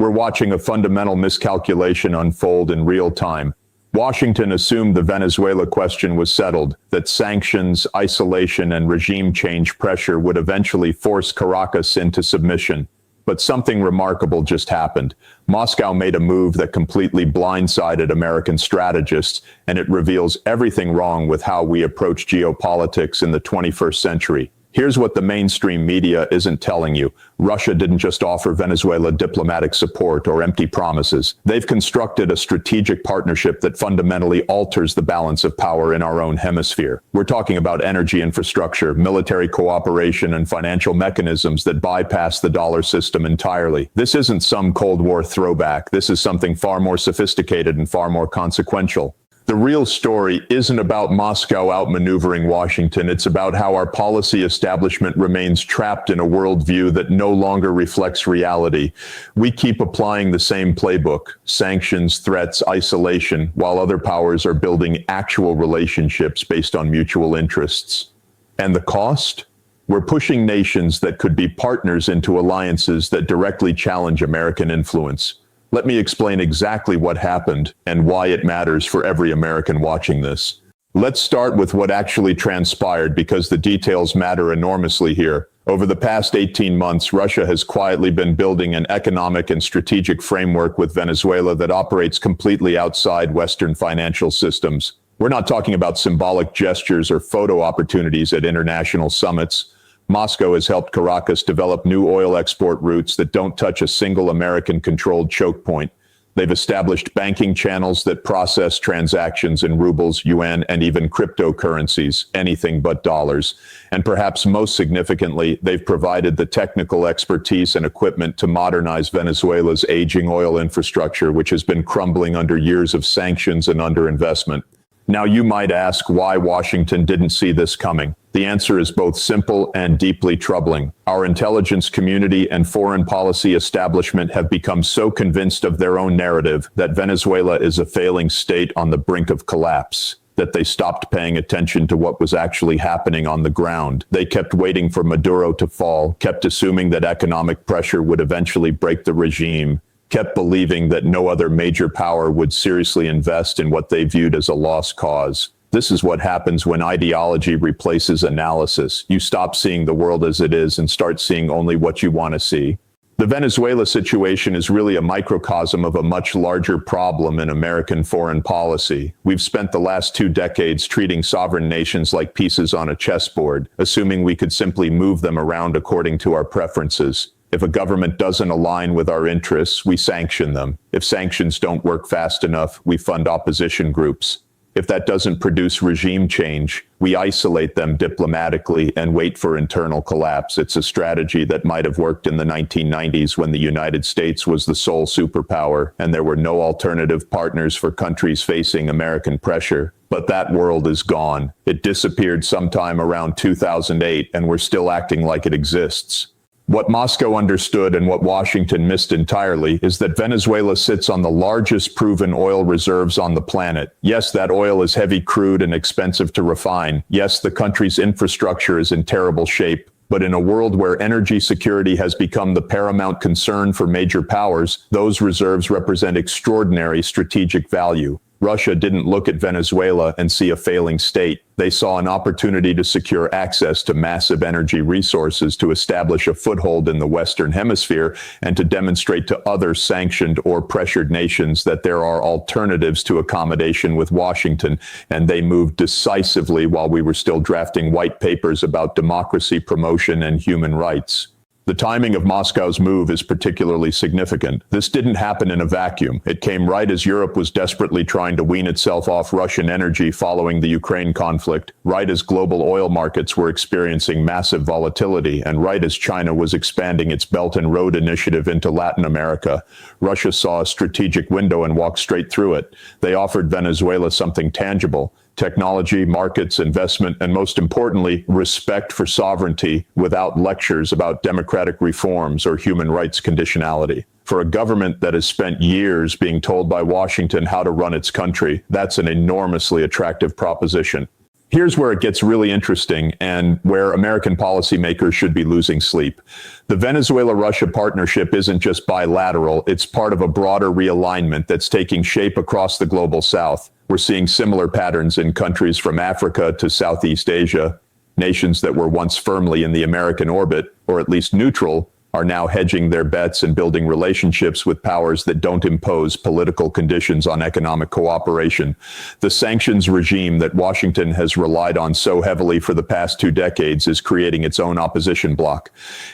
We're watching a fundamental miscalculation unfold in real time. Washington assumed the Venezuela question was settled, that sanctions, isolation, and regime change pressure would eventually force Caracas into submission. But something remarkable just happened. Moscow made a move that completely blindsided American strategists, and it reveals everything wrong with how we approach geopolitics in the 21st century. Here's what the mainstream media isn't telling you. Russia didn't just offer Venezuela diplomatic support or empty promises. They've constructed a strategic partnership that fundamentally alters the balance of power in our own hemisphere. We're talking about energy infrastructure, military cooperation, and financial mechanisms that bypass the dollar system entirely. This isn't some Cold War throwback. This is something far more sophisticated and far more consequential. The real story isn't about Moscow outmaneuvering Washington. It's about how our policy establishment remains trapped in a worldview that no longer reflects reality. We keep applying the same playbook: sanctions, threats, isolation, while other powers are building actual relationships based on mutual interests. And the cost? We're pushing nations that could be partners into alliances that directly challenge American influence. Let me explain exactly what happened and why it matters for every American watching this. Let's start with what actually transpired, because the details matter enormously here. Over the past 18 months, Russia has quietly been building an economic and strategic framework with Venezuela that operates completely outside Western financial systems. We're not talking about symbolic gestures or photo opportunities at international summits. Moscow has helped Caracas develop new oil export routes that don't touch a single American-controlled choke point. They've established banking channels that process transactions in rubles, yuan, and even cryptocurrencies, anything but dollars. And perhaps most significantly, they've provided the technical expertise and equipment to modernize Venezuela's aging oil infrastructure, which has been crumbling under years of sanctions and underinvestment. Now, you might ask why Washington didn't see this coming. The answer is both simple and deeply troubling. Our intelligence community and foreign policy establishment have become so convinced of their own narrative that Venezuela is a failing state on the brink of collapse that they stopped paying attention to what was actually happening on the ground. They kept waiting for Maduro to fall, kept assuming that economic pressure would eventually break the regime, kept believing that no other major power would seriously invest in what they viewed as a lost cause. This is what happens when ideology replaces analysis. You stop seeing the world as it is and start seeing only what you want to see. The Venezuela situation is really a microcosm of a much larger problem in American foreign policy. We've spent the last 2 decades treating sovereign nations like pieces on a chessboard, assuming we could simply move them around according to our preferences. If a government doesn't align with our interests, we sanction them. If sanctions don't work fast enough, we fund opposition groups. If that doesn't produce regime change, we isolate them diplomatically and wait for internal collapse. It's a strategy that might have worked in the 1990s when the United States was the sole superpower and there were no alternative partners for countries facing American pressure. But that world is gone. It disappeared sometime around 2008, and we're still acting like it exists. What Moscow understood and what Washington missed entirely is that Venezuela sits on the largest proven oil reserves on the planet. Yes, that oil is heavy crude and expensive to refine. Yes, the country's infrastructure is in terrible shape. But in a world where energy security has become the paramount concern for major powers, those reserves represent extraordinary strategic value. Russia didn't look at Venezuela and see a failing state. They saw an opportunity to secure access to massive energy resources, to establish a foothold in the Western Hemisphere, and to demonstrate to other sanctioned or pressured nations that there are alternatives to accommodation with Washington. And they moved decisively while we were still drafting white papers about democracy promotion and human rights. The timing of Moscow's move is particularly significant. This didn't happen in a vacuum. It came right as Europe was desperately trying to wean itself off Russian energy following the Ukraine conflict, right as global oil markets were experiencing massive volatility, and right as China was expanding its Belt and Road Initiative into Latin America. Russia saw a strategic window and walked straight through it. They offered Venezuela something tangible: technology, markets, investment, and most importantly, respect for sovereignty without lectures about democratic reforms or human rights conditionality. For a government that has spent years being told by Washington how to run its country, that's an enormously attractive proposition. Here's where it gets really interesting and where American policymakers should be losing sleep. The Venezuela-Russia partnership isn't just bilateral, it's part of a broader realignment that's taking shape across the global south. We're seeing similar patterns in countries from Africa to Southeast Asia. Nations that were once firmly in the American orbit, or at least neutral, are now hedging their bets and building relationships with powers that don't impose political conditions on economic cooperation. The sanctions regime that Washington has relied on so heavily for the past 2 decades is creating its own opposition bloc.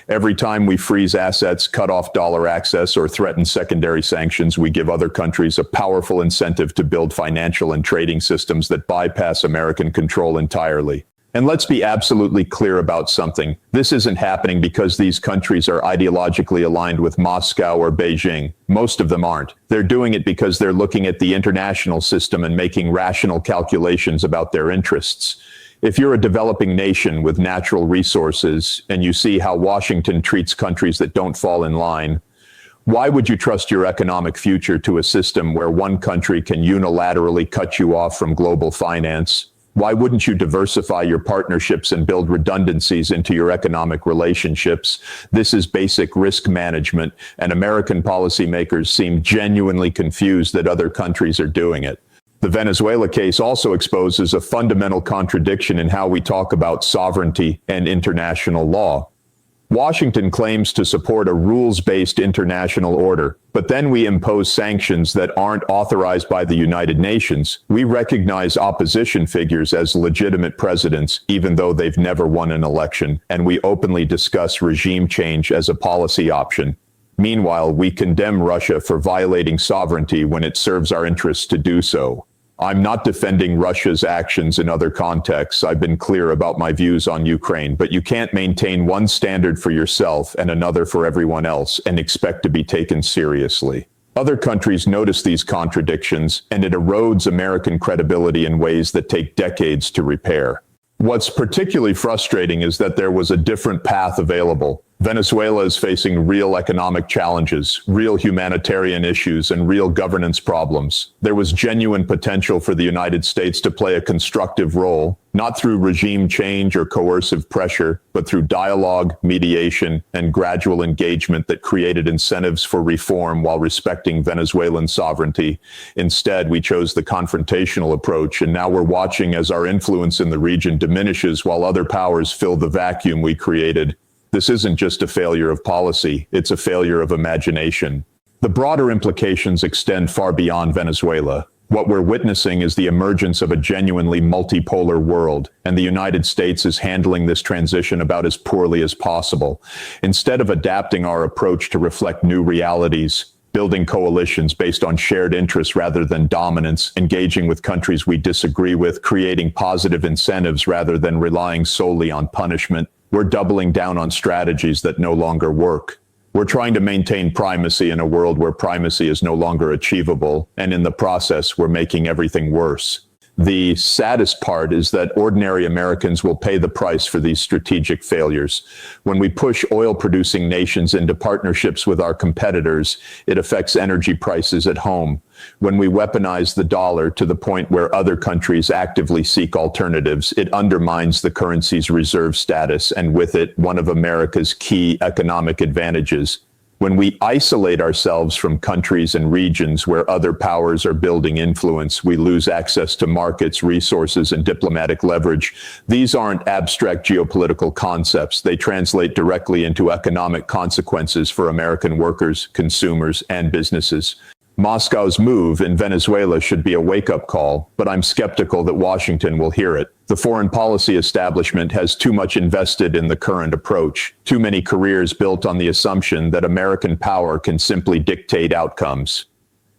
Every time we freeze assets, cut off dollar access, or threaten secondary sanctions, we give other countries a powerful incentive to build financial and trading systems that bypass American control entirely. And let's be absolutely clear about something. This isn't happening because these countries are ideologically aligned with Moscow or Beijing. Most of them aren't. They're doing it because they're looking at the international system and making rational calculations about their interests. If you're a developing nation with natural resources and you see how Washington treats countries that don't fall in line, why would you trust your economic future to a system where one country can unilaterally cut you off from global finance? Why wouldn't you diversify your partnerships and build redundancies into your economic relationships? This is basic risk management, and American policymakers seem genuinely confused that other countries are doing it. The Venezuela case also exposes a fundamental contradiction in how we talk about sovereignty and international law. Washington claims to support a rules-based international order, but then we impose sanctions that aren't authorized by the United Nations. We recognize opposition figures as legitimate presidents, even though they've never won an election, and we openly discuss regime change as a policy option. Meanwhile, we condemn Russia for violating sovereignty when it serves our interests to do so. I'm not defending Russia's actions in other contexts. I've been clear about my views on Ukraine, but you can't maintain one standard for yourself and another for everyone else and expect to be taken seriously. Other countries notice these contradictions, and it erodes American credibility in ways that take decades to repair. What's particularly frustrating is that there was a different path available. Venezuela is facing real economic challenges, real humanitarian issues, and real governance problems. There was genuine potential for the United States to play a constructive role, not through regime change or coercive pressure, but through dialogue, mediation, and gradual engagement that created incentives for reform while respecting Venezuelan sovereignty. Instead, we chose the confrontational approach, and now we're watching as our influence in the region diminishes while other powers fill the vacuum we created. This isn't just a failure of policy, it's a failure of imagination. The broader implications extend far beyond Venezuela. What we're witnessing is the emergence of a genuinely multipolar world, and the United States is handling this transition about as poorly as possible. Instead of adapting our approach to reflect new realities, building coalitions based on shared interests rather than dominance, engaging with countries we disagree with, creating positive incentives rather than relying solely on punishment, we're doubling down on strategies that no longer work. We're trying to maintain primacy in a world where primacy is no longer achievable, and in the process, we're making everything worse. The saddest part is that ordinary Americans will pay the price for these strategic failures. When we push oil-producing nations into partnerships with our competitors, it affects energy prices at home. When we weaponize the dollar to the point where other countries actively seek alternatives, it undermines the currency's reserve status, and with it, one of America's key economic advantages. When we isolate ourselves from countries and regions where other powers are building influence, we lose access to markets, resources, and diplomatic leverage. These aren't abstract geopolitical concepts. They translate directly into economic consequences for American workers, consumers, and businesses. Moscow's move in Venezuela should be a wake-up call, but I'm skeptical that Washington will hear it. The foreign policy establishment has too much invested in the current approach, too many careers built on the assumption that American power can simply dictate outcomes.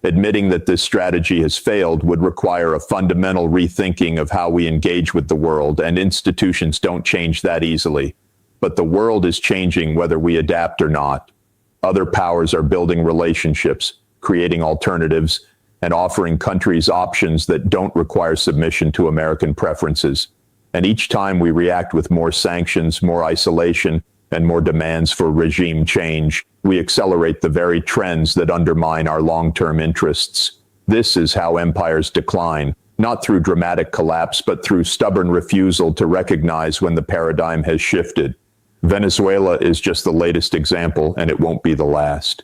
Admitting that this strategy has failed would require a fundamental rethinking of how we engage with the world, and institutions don't change that easily. But the world is changing whether we adapt or not. Other powers are building relationships, creating alternatives, and offering countries options that don't require submission to American preferences. And each time we react with more sanctions, more isolation, and more demands for regime change, we accelerate the very trends that undermine our long-term interests. This is how empires decline, not through dramatic collapse, but through stubborn refusal to recognize when the paradigm has shifted. Venezuela is just the latest example, and it won't be the last.